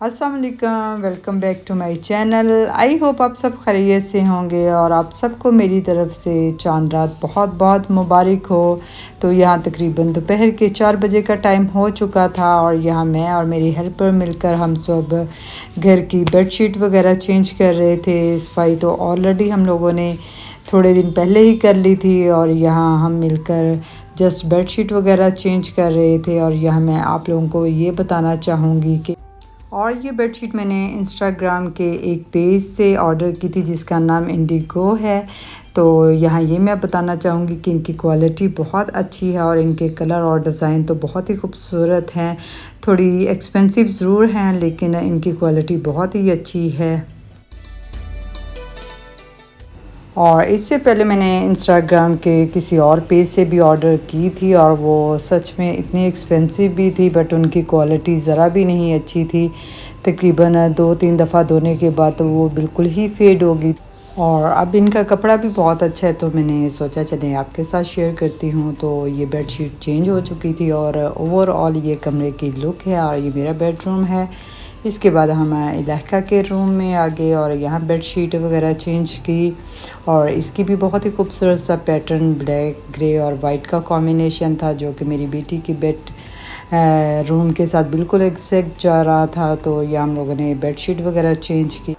अस्सलाम वालेकुम, welcome back to my channel. I hope आप सब खैरियत से होंगे और आप सबको मेरी तरफ से चांद रात बहुत बहुत मुबारक हो। तो यहाँ तकरीबन दोपहर के 4 बजे का टाइम हो चुका था और यहाँ मैं और मेरी हेल्पर मिलकर हम सब घर की बेडशीट वगैरह चेंज कर रहे थे। सफाई तो ऑलरेडी हम लोगों ने थोड़े दिन पहले ही कर ली थी और यहाँ हम मिलकर जस्ट बेडशीट वगैरह चेंज कर रहे थे। और यहाँ मैं आप लोगों को ये बताना चाहूँगी कि और ये बेडशीट मैंने इंस्टाग्राम के एक पेज से ऑर्डर की थी जिसका नाम इंडिगो है। तो यहाँ ये मैं बताना चाहूँगी कि इनकी क्वालिटी बहुत अच्छी है और इनके कलर और डिज़ाइन तो बहुत ही खूबसूरत हैं। थोड़ी एक्सपेंसिव ज़रूर हैं लेकिन इनकी क्वालिटी बहुत ही अच्छी है। और इससे पहले मैंने इंस्टाग्राम के किसी और पेज से भी ऑर्डर की थी और वो सच में इतनी एक्सपेंसिव भी थी बट उनकी क्वालिटी ज़रा भी नहीं अच्छी थी। तकरीबन 2-3 दफ़ा धोने के बाद तो वो बिल्कुल ही फेड हो गई। और अब इनका कपड़ा भी बहुत अच्छा है तो मैंने सोचा चलें आपके साथ शेयर करती हूँ। तो ये बेडशीट चेंज हो चुकी थी और ओवरऑल ये कमरे की लुक है और ये मेरा बेडरूम है। इसके बाद हम इलाका के रूम में आ गए और यहाँ बेडशीट वगैरह चेंज की और इसकी भी बहुत ही खूबसूरत सा पैटर्न ब्लैक ग्रे और वाइट का कॉम्बिनेशन था जो कि मेरी बेटी की बेड रूम के साथ बिल्कुल एग्जैक्ट जा रहा था। तो यहाँ हम लोगों ने बेडशीट वगैरह चेंज की।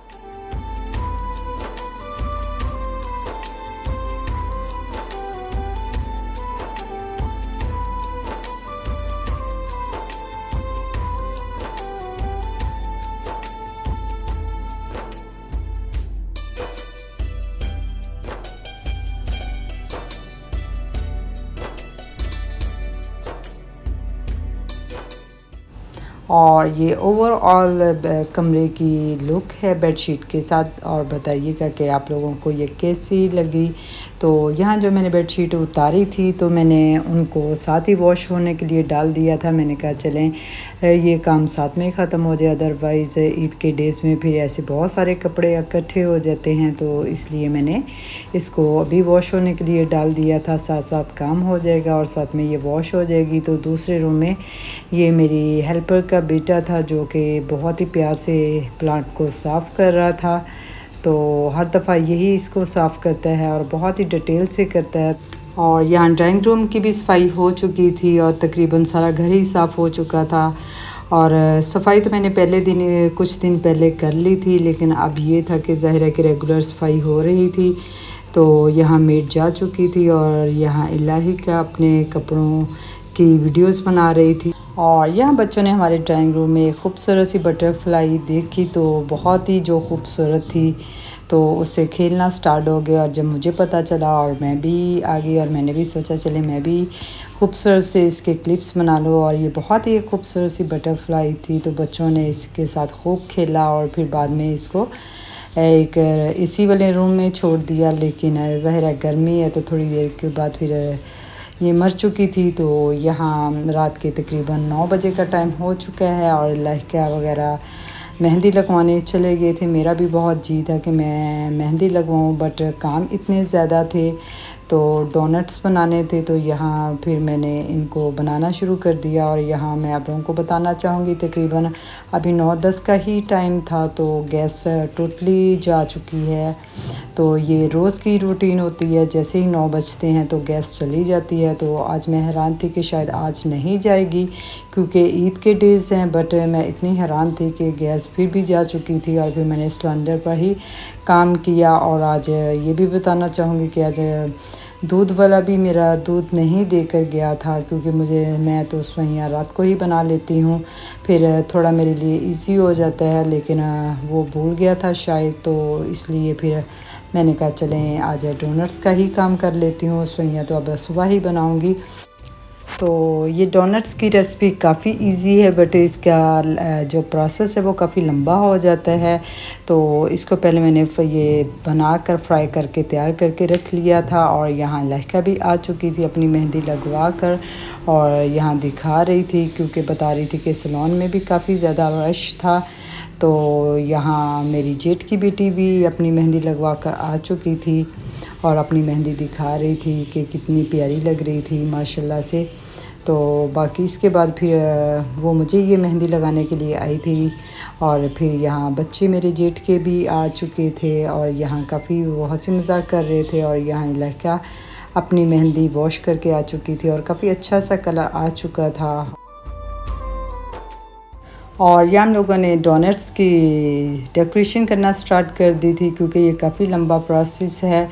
और ये ओवरऑल कमरे की लुक है बेडशीट के साथ। और बताइएगा कि आप लोगों को ये कैसी लगी। तो यहाँ जो मैंने बेडशीट उतारी थी तो मैंने उनको साथ ही वॉश होने के लिए डाल दिया था। मैंने कहा चलें ये काम साथ में ही ख़त्म हो जाए, अदरवाइज़ ईद के डेज़ में फिर ऐसे बहुत सारे कपड़े इकट्ठे हो जाते हैं। तो इसलिए मैंने इसको अभी वॉश होने के लिए डाल दिया था, साथ साथ काम हो जाएगा और साथ में ये वॉश हो जाएगी। तो दूसरे रूम में ये मेरी हेल्पर का बेटा था जो कि बहुत ही प्यार से प्लांट को साफ़ कर रहा था। तो हर दफ़ा यही इसको साफ़ करता है और बहुत ही डिटेल से करता है। और यहाँ ड्राइंग रूम की भी सफाई हो चुकी थी और तकरीबन सारा घर ही साफ़ हो चुका था। और सफाई तो मैंने पहले दिन कुछ दिन पहले कर ली थी लेकिन अब ये था कि ज़ाहिर है कि रेगुलर सफाई हो रही थी। तो यहाँ मेड जा चुकी थी और यहाँ इलाही का अपने कपड़ों की वीडियोस बना रही थी। और यहाँ बच्चों ने हमारे ड्राइंग रूम में खूबसूरत सी बटरफ्लाई देखी तो बहुत ही जो खूबसूरत थी तो उससे खेलना स्टार्ट हो गया। और जब मुझे पता चला और मैं भी आ गई और मैंने भी सोचा चले मैं भी खूबसूरत से इसके क्लिप्स बना लो। और ये बहुत ही खूबसूरत सी बटरफ्लाई थी तो बच्चों ने इसके साथ खूब खेला और फिर बाद में इसको एक एसी वाले रूम में छोड़ दिया। लेकिन ज़ाहिर है गर्मी है तो थोड़ी देर के बाद फिर ये मर चुकी थी। तो यहाँ रात के तकरीबन 9 बजे का टाइम हो चुका है और लहका वगैरह मेहंदी लगवाने चले गए थे। मेरा भी बहुत जी था कि मैं मेहंदी लगवाऊं बट काम इतने ज़्यादा थे तो डोनट्स बनाने थे। तो यहाँ फिर मैंने इनको बनाना शुरू कर दिया। और यहाँ मैं आप लोगों को बताना चाहूँगी तकरीबन अभी 9-10 का ही टाइम था तो गैस टोटली जा चुकी है। तो ये रोज़ की रूटीन होती है, जैसे ही 9 बजते हैं तो गैस चली जाती है। तो आज मैं हैरान थी कि शायद आज नहीं जाएगी क्योंकि ईद के डेज़ हैं बट मैं इतनी हैरान थी कि गैस फिर भी जा चुकी थी। और फिर मैंने सिलेंडर पर ही काम किया। और आज ये भी बताना चाहूँगी कि आज दूध वाला भी मेरा दूध नहीं देकर गया था क्योंकि मैं तो सवैयाँ रात को ही बना लेती हूँ, फिर थोड़ा मेरे लिए इजी हो जाता है। लेकिन वो भूल गया था शायद तो इसलिए फिर मैंने कहा चलें आज डोनट्स का ही काम कर लेती हूँ। सवैयाँ तो अब सुबह ही बनाऊँगी। तो ये डोनट्स की रेसिपी काफ़ी इजी है बट इसका जो प्रोसेस है वो काफ़ी लंबा हो जाता है। तो इसको पहले मैंने ये बनाकर फ्राई करके तैयार करके रख लिया था। और यहाँ लहका भी आ चुकी थी अपनी मेहंदी लगवा कर और यहाँ दिखा रही थी क्योंकि बता रही थी कि सैलून में भी काफ़ी ज़्यादा रश था। तो यहाँ मेरी जेठ की बेटी भी अपनी मेहंदी लगवा कर आ चुकी थी और अपनी मेहंदी दिखा रही थी कि कितनी प्यारी लग रही थी माशाल्लाह से। तो बाकी इसके बाद फिर वो मुझे ये मेहंदी लगाने के लिए आई थी और फिर यहाँ बच्चे मेरे जेठ के भी आ चुके थे और यहाँ काफ़ी वो हंसी मजाक कर रहे थे। और यहाँ लड़का अपनी मेहंदी वॉश करके आ चुकी थी और काफ़ी अच्छा सा कलर आ चुका था। और यहाँ हम लोगों ने डोनट्स की डेकोरेशन करना स्टार्ट कर दी थी, क्योंकि ये काफ़ी लंबा प्रोसेस है।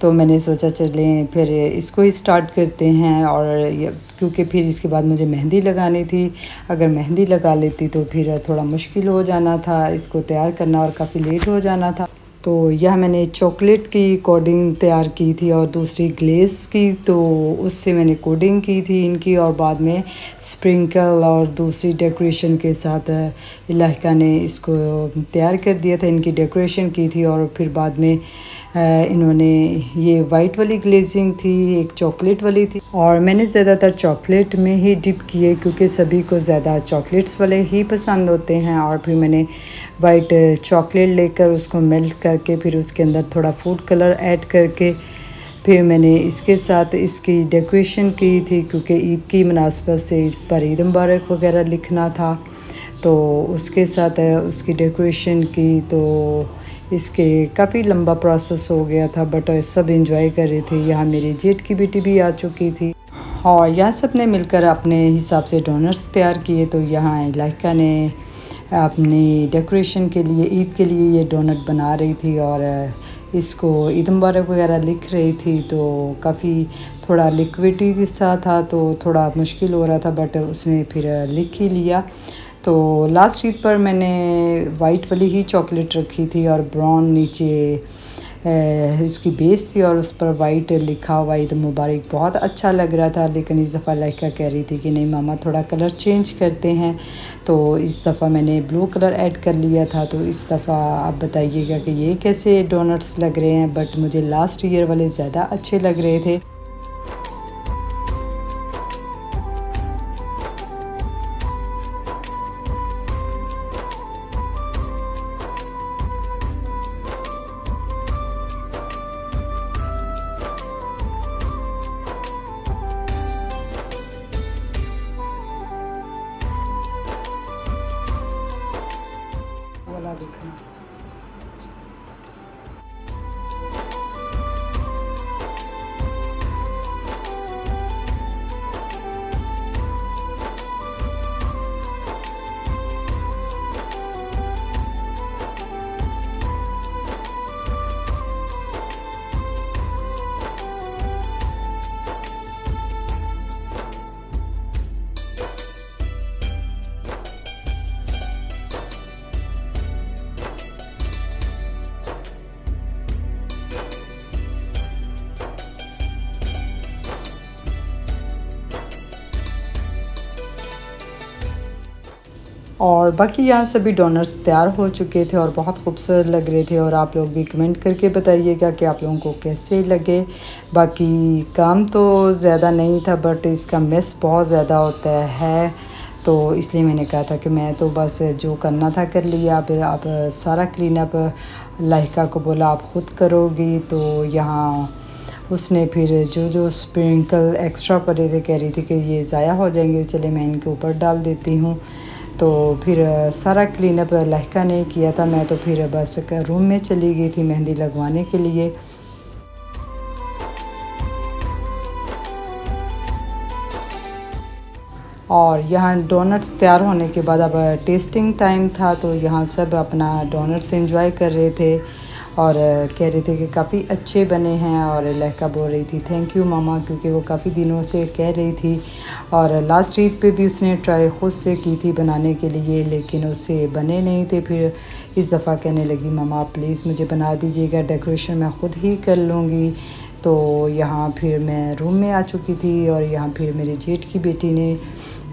तो मैंने सोचा चलें फिर इसको ही स्टार्ट करते हैं। और ये क्योंकि फिर इसके बाद मुझे मेहंदी लगानी थी, अगर मेहंदी लगा लेती तो फिर थोड़ा मुश्किल हो जाना था इसको तैयार करना और काफ़ी लेट हो जाना था। तो यह मैंने चॉकलेट की कोडिंग तैयार की थी और दूसरी ग्लेस की, तो उससे मैंने कोडिंग की थी इनकी। और बाद में स्प्रिंकल और दूसरी डेकोरेशन के साथ इलाका ने इसको तैयार कर दिया था, इनकी डेकोरेशन की थी। और फिर बाद में इन्होंने ये वाइट वाली ग्लेजिंग थी, एक चॉकलेट वाली थी। और मैंने ज़्यादातर चॉकलेट में ही डिप किए, क्योंकि सभी को ज़्यादा चॉकलेट्स वाले ही पसंद होते हैं। और फिर मैंने वाइट चॉकलेट लेकर उसको मेल्ट करके फिर उसके अंदर थोड़ा फूड कलर ऐड करके फिर मैंने इसके साथ इसकी डेकोरेशन की थी, क्योंकि ईद की मुनासबत से इस पर ईद मुबारक वगैरह लिखना था। तो उसके साथ उसकी डेकोरेशन की। तो इसके काफ़ी लंबा प्रोसेस हो गया था, बट सब एंजॉय कर रहे थे। यहाँ मेरी जेठ की बेटी भी आ चुकी थी और यहाँ सब ने मिलकर अपने हिसाब से डोनट्स तैयार किए। तो यहाँ इलाका ने अपनी डेकोरेशन के लिए ईद के लिए ये डोनट बना रही थी और इसको ईद मुबारक वगैरह लिख रही थी। तो काफ़ी थोड़ा लिक्विडी सा था, तो थोड़ा मुश्किल हो रहा था, बट उसने फिर लिख ही लिया। तो लास्ट ईद पर मैंने वाइट वाली ही चॉकलेट रखी थी और ब्राउन नीचे इसकी बेस थी और उस पर वाइट लिखा हुआ ईद मुबारक। बहुत अच्छा लग रहा था। लेकिन इस दफ़ा लाइका कह रही थी कि नहीं मामा थोड़ा कलर चेंज करते हैं, तो इस दफ़ा मैंने ब्लू कलर ऐड कर लिया था। तो इस दफ़ा आप बताइएगा कि ये कैसे डोनट्स लग रहे हैं, बट मुझे लास्ट ईयर वाले ज़्यादा अच्छे लग रहे थे। वाला दिखना और बाकी यहाँ सभी डोनट्स तैयार हो चुके थे और बहुत खूबसूरत लग रहे थे। और आप लोग भी कमेंट करके बताइएगा कि आप लोगों को कैसे लगे। बाकी काम तो ज़्यादा नहीं था, बट इसका मेस बहुत ज़्यादा होता है, तो इसलिए मैंने कहा था कि मैं तो बस जो करना था कर लिया। अब आप सारा क्लीन अप लाइका को बोला आप ख़ुद करोगी। तो यहाँ उसने फिर जो जो स्प्रिंकल एक्स्ट्रा पड़े थे कह रही थी कि ये ज़ाया हो जाएंगे, चले मैं इनके ऊपर डाल देती हूँ। तो फिर सारा क्लीन अप लाइका ने किया था। मैं तो फिर बस रूम में चली गई थी मेहंदी लगवाने के लिए। और यहाँ डोनट्स तैयार होने के बाद अब टेस्टिंग टाइम था, तो यहाँ सब अपना डोनट्स एंजॉय कर रहे थे और कह रहे थे कि काफ़ी अच्छे बने हैं। और लहका बोल रही थी थैंक यू मामा, क्योंकि वो काफ़ी दिनों से कह रही थी। और लास्ट ईद पे भी उसने ट्राई ख़ुद से की थी बनाने के लिए, लेकिन उससे बने नहीं थे। फिर इस दफ़ा कहने लगी मामा प्लीज़ मुझे बना दीजिएगा, डेकोरेशन मैं ख़ुद ही कर लूँगी। तो यहाँ फिर मैं रूम में आ चुकी थी और यहाँ फिर मेरे जेठ की बेटी ने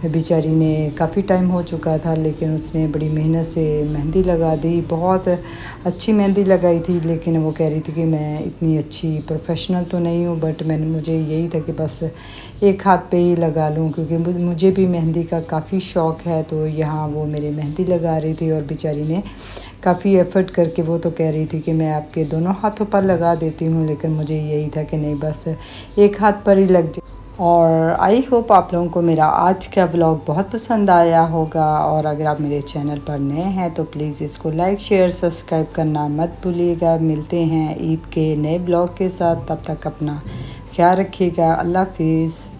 बेचारी ने काफ़ी टाइम हो चुका था, लेकिन उसने बड़ी मेहनत से मेहंदी लगा दी। बहुत अच्छी मेहंदी लगाई थी, लेकिन वो कह रही थी कि मैं इतनी अच्छी प्रोफेशनल तो नहीं हूँ, बट मुझे यही था कि बस एक हाथ पे ही लगा लूँ, क्योंकि मुझे भी मेहंदी का काफ़ी शौक़ है। तो यहाँ वो मेरी मेहंदी लगा रही थी और बेचारी ने काफ़ी एफ़र्ट करके वो तो कह रही थी कि मैं आपके दोनों हाथों पर लगा देती हूँ, लेकिन मुझे यही था कि नहीं बस एक हाथ पर ही लग जाए। और आई होप आप लोगों को मेरा आज का ब्लॉग बहुत पसंद आया होगा। और अगर आप मेरे चैनल पर नए हैं तो प्लीज़ इसको लाइक शेयर सब्सक्राइब करना मत भूलिएगा। मिलते हैं ईद के नए ब्लॉग के साथ, तब तक अपना ख्याल रखिएगा। अल्लाह हाफिज़।